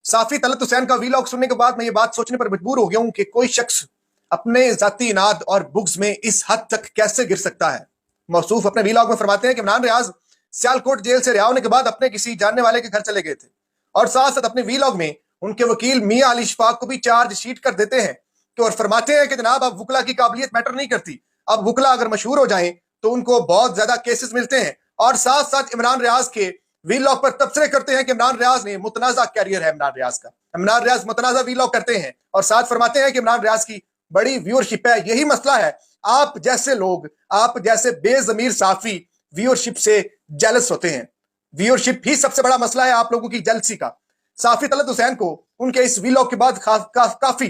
साफी तलत हुसैन का वीलॉग सुनने के बाद मैं ये बात सोचने पर मजबूर हो गया हूं कि कोई शख्स अपने जाती इनाद और बुग्ज में इस हद तक कैसे गिर सकता है। मौसूफ अपने वीलॉग में फरमाते हैं कि इमरान रियाज सियालकोट जेल से रिहा होने के बाद अपने किसी जानने वाले के घर चले गए थे और साथ साथ अपने वीलॉग में उनके वकील मियां अली शफाक को भी चार्ज शीट कर देते हैं कि और फरमाते हैं कि जनाब अब वकला की काबिलियत मैटर नहीं करती, अब वकला अगर मशहूर हो जाएं तो उनको बहुत ज्यादा केसेस मिलते हैं। और साथ साथ इमरान रियाज के वीलॉग पर तबसरे करते हैं कि इमरान रियाज ने मुतनाज़ा कैरियर है इमरान रियाज का, इमरान रियाज मुतनाज़ा वीलॉग करते हैं और साथ फरमाते हैं कि इमरान रियाज की बड़ी व्यूअरशिप है। यही मसला है, आप जैसे लोग, आप जैसे बेजमीर साफी व्यूअरशिप से जेलस होते हैं। व्यूअरशिप ही सबसे बड़ा मसला है आप लोगों की जेलसी का। साफी तलत हुसैन को उनके इस वीलॉग के बाद काफी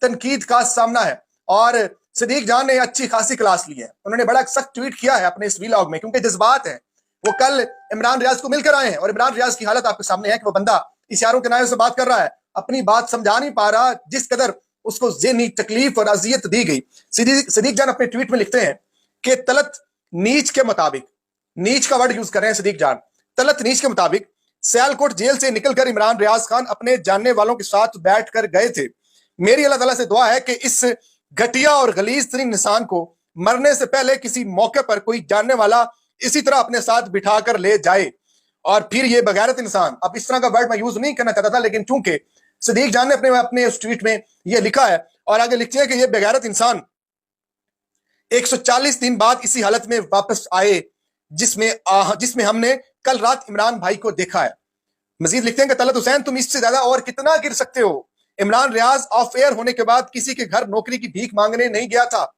तनकीद का सामना है और सदीक जान ने अच्छी खासी क्लास ली है। उन्होंने बड़ा सख्त ट्वीट किया है अपने इस वीलॉग में, क्योंकि जज्बात है। वो कल इमरान रियाज को मिलकर आए हैं और इमरान रियाज की हालत आपके सामने है कि वो बंदा इशारों के नायब से बात कर रहा है, अपनी बात समझा नहीं पा रहा, जिस कदर उसको ज़हनी तकलीफ और अजियत दी गई। सदीक जान अपने ट्वीट में लिखते हैं कि तलत नीच के मुताबिक, नीच का वर्ड यूज कर रहे हैं सदीक जान, तलत नीच के मुताबिक सियालकोट जेल से निकलकर इमरान रियाज खान अपने जानने वालों के साथ बैठ कर गए थे। मेरी अल्लाह ताला से दुआ है कि इस घटिया और गलीज तरीन इंसान को मरने से पहले किसी मौके पर कोई जानने वाला इसी तरह अपने साथ बिठा कर ले जाए और फिर ये बगैरत इंसान, अब इस तरह का वर्ड मैं यूज नहीं करना चाहता था, लेकिन चूंकि सदीक जान ने अपने उस ट्वीट में ये लिखा है और आगे लिखते हैं कि ये बेगैरत इंसान 140 दिन बाद इसी हालत में वापस आए जिसमें हमने कल रात इमरान भाई को देखा है। मजीद लिखते हैं कि तलत हुसैन तुम इससे ज्यादा और कितना गिर सकते हो। इमरान रियाज ऑफ एयर होने के बाद किसी के घर नौकरी की भीख मांगने नहीं गया था।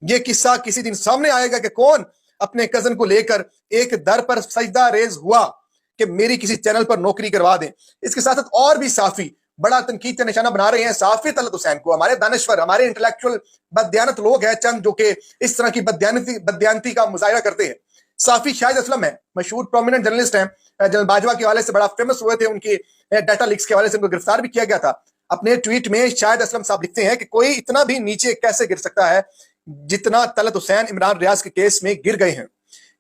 यह किस्सा किसी दिन सामने आएगा कि कौन अपने कजन को लेकर एक दर पर सजदा रेज हुआ कि मेरी किसी चैनल पर नौकरी करवा दें। इसके साथ साथ और भी साफी बड़ा तनकीद का निशाना बना रहे हैं साफी तलत हुसैन को। हमारे दानश्वर, हमारे इंटेलेक्चुअल बददियानत लोग हैं चंद जो कि इस तरह की बददियानती का मुजाहिरा करते हैं। साफी शाहिद असलम है, मशहूर प्रोमिनेंट जर्नलिस्ट हैं, जनरल बाजवा के हवाले से बड़ा फेमस हुए थे, उनकी डाटा लीक्स के हवाले से उनको गिरफ्तार भी किया गया था। अपने ट्वीट में शाहिद असलम साहब लिखते हैं कि कोई इतना भी नीचे कैसे गिर सकता है जितना तलत हुसैन इमरान रियाज के केस में गिर गए हैं।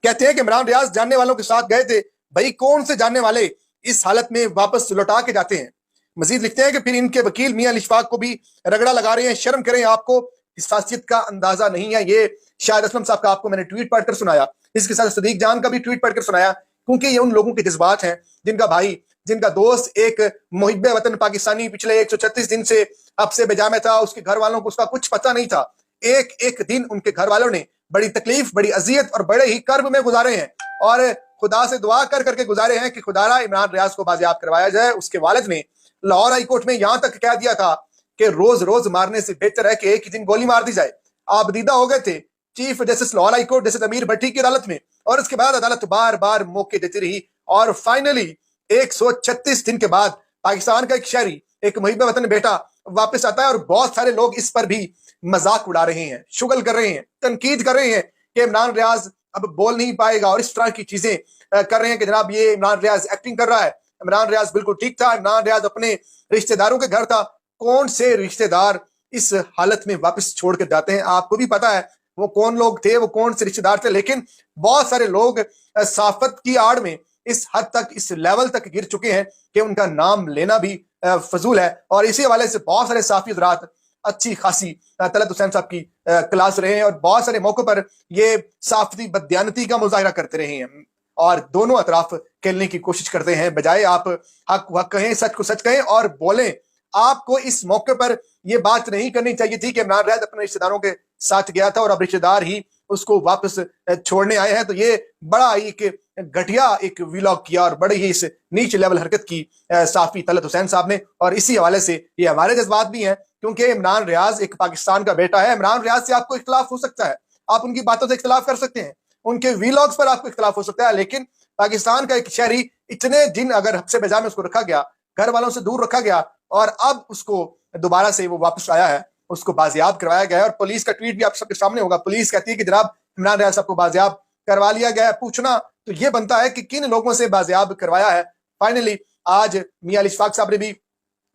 कहते हैं कि इमरान रियाज जानने वालों के साथ गए थे। भाई कौन से जानने वाले इस हालत में वापस लौटा के जाते हैं। मजीद लिखते हैं कि फिर इनके वकील मियां अली शफाक को भी रगड़ा लगा रहे हैं। शर्म करें, आपको हसासियत का अंदाजा नहीं है। ये शाहिद असलम साहब का आपको मैंने ट्वीट पढ़कर सुनाया, इसके साथ सदीक जान का भी ट्वीट पढ़कर सुनाया, क्योंकि ये उन लोगों के जज्बात हैं जिनका भाई, जिनका दोस्त एक मुहिब्बे वतन पाकिस्तानी पिछले 136 दिन से अपसे बेजा में था। उसके घर वालों को उसका कुछ पता नहीं था। एक एक दिन उनके घर वालों ने बड़ी तकलीफ, बड़ी अजियत और बड़े ही कर्ब में गुजारे हैं और खुदा से दुआ कर करके गुजारे हैं कि खुदारा इमरान रियाज को बाजियाब करवाया जाए। उसके वालिद ने लाहौर हाई कोर्ट में यहां तक कह दिया था कि रोज रोज मारने से बेहतर है कि एक ही दिन गोली मार दी जाए। आप दीदा हो गए थे chief justice Lahore high court जैसे अमीर भट्टी की अदालत में, और उसके बाद अदालत बार बार मौके देती रही और फाइनली 136 दिन के बाद पाकिस्तान का एक शहरी, एक मुहिब्बे वतन बेटा वापस आता है और बहुत सारे लोग इस पर भी मजाक उड़ा रहे हैं, शुगल कर रहे हैं, तनकीद कर रहे हैं कि इमरान रियाज अब बोल नहीं पाएगा और इस तरह की चीजें कर रहे हैं कि जनाब ये इमरान रियाज एक्टिंग कर रहा है। इमरान रियाज बिल्कुल ठीक था, इमरान रियाज अपने रिश्तेदारों के घर था। कौन से रिश्तेदार इस हालत में वापस छोड़ कर जाते हैं? आपको भी पता है वो कौन लोग थे, वो कौन से रिश्तेदार थे। लेकिन बहुत सारे लोग साफत की आड़ में इस हद तक, इस लेवल तक गिर चुके हैं कि उनका नाम लेना भी फजूल है। और इसी हवाले से बहुत सारे साफी हज़रात अच्छी खासी तलत हुसैन साहब की क्लास रहे हैं और बहुत सारे मौकों पर ये साफती बददियानती का मुजाहिरा करते रहे हैं और दोनों अतराफ खेलने की कोशिश करते हैं। बजाय आप हक हक कहें, सच को सच कहें और बोलें। आपको इस मौके पर यह बात नहीं करनी चाहिए थी कि इमरान रियाज अपने रिश्तेदारों के साथ गया था और अब रिश्तेदार ही उसको वापस छोड़ने आए हैं। तो ये बड़ा एक घटिया एक वीलॉग किया और बड़ी ही इस नीच लेवल हरकत की साफी तलत हुसैन साहब ने। और इसी हवाले से ये हमारे जज्बात भी हैं, क्योंकि इमरान रियाज एक पाकिस्तान का बेटा है। इमरान रियाज से आपको इख्तलाफ हो सकता है, आप उनकी बातों से इख्तलाफ कर सकते हैं, उनके वीलॉग्स पर आपको इख्तलाफ हो सकता है, लेकिन पाकिस्तान का एक शहरी इतने दिन अगर हफ्से बेजा में उसको रखा गया, घर वालों से दूर रखा गया और अब उसको दोबारा से वो वापस आया है, उसको बाजियाब करवाया गया है। और पुलिस का ट्वीट भी आप सबके सामने होगा। पुलिस कहती है कि जनाब इमरान रियाज साहब को बाजियाब करवा लिया गया है। पूछना तो ये बनता है कि किन लोगों से बाजियाब करवाया है। फाइनली आज मियां अली शफाक साहब ने भी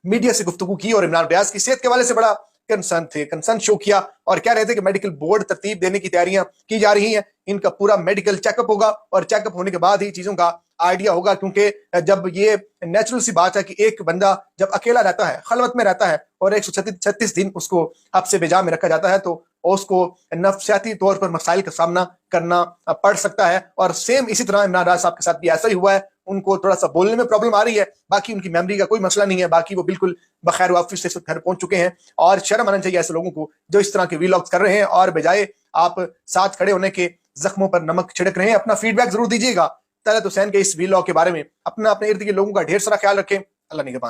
मीडिया से गुफ्तगू की और इमरान रियाज की सेहत के हवाले से बड़ा कंसर्न शो किया और कह रहे थे कि मेडिकल बोर्ड तरतीब देने की तैयारियां की जा रही हैं, इनका पूरा मेडिकल चेकअप होगा और चेकअप होने के बाद ही चीजों का आइडिया होगा, क्योंकि जब ये नेचुरल सी बात है कि एक बंदा जब अकेला रहता है, खलवत में रहता है और 136 दिन उसको हब्से बेजा में रखा जाता है, तो उसको नफ्सियाती तौर पर मसाइल का सामना करना पड़ सकता है। और सेम इसी तरह इमरान राज साहब के साथ भी ऐसा ही हुआ है। उनको थोड़ा सा बोलने में प्रॉब्लम आ रही है, बाकी उनकी मेमोरी का कोई मसला नहीं है, बाकी वो बिल्कुल बखैर वापस से घर पहुंच चुके हैं। और शर्म आना चाहिए ऐसे लोगों को जो इस तरह के वीलॉग्स कर रहे हैं और बजाय आप साथ खड़े होने के जख्मों पर नमक छिड़क रहे हैं। अपना फीडबैक जरूर दीजिएगा तलत हुसैन के इस वीलॉग के बारे में। अपने इर्द गिर्द लोगों का ढेर सारा ख्याल रखें। अल्लाह निगहबान।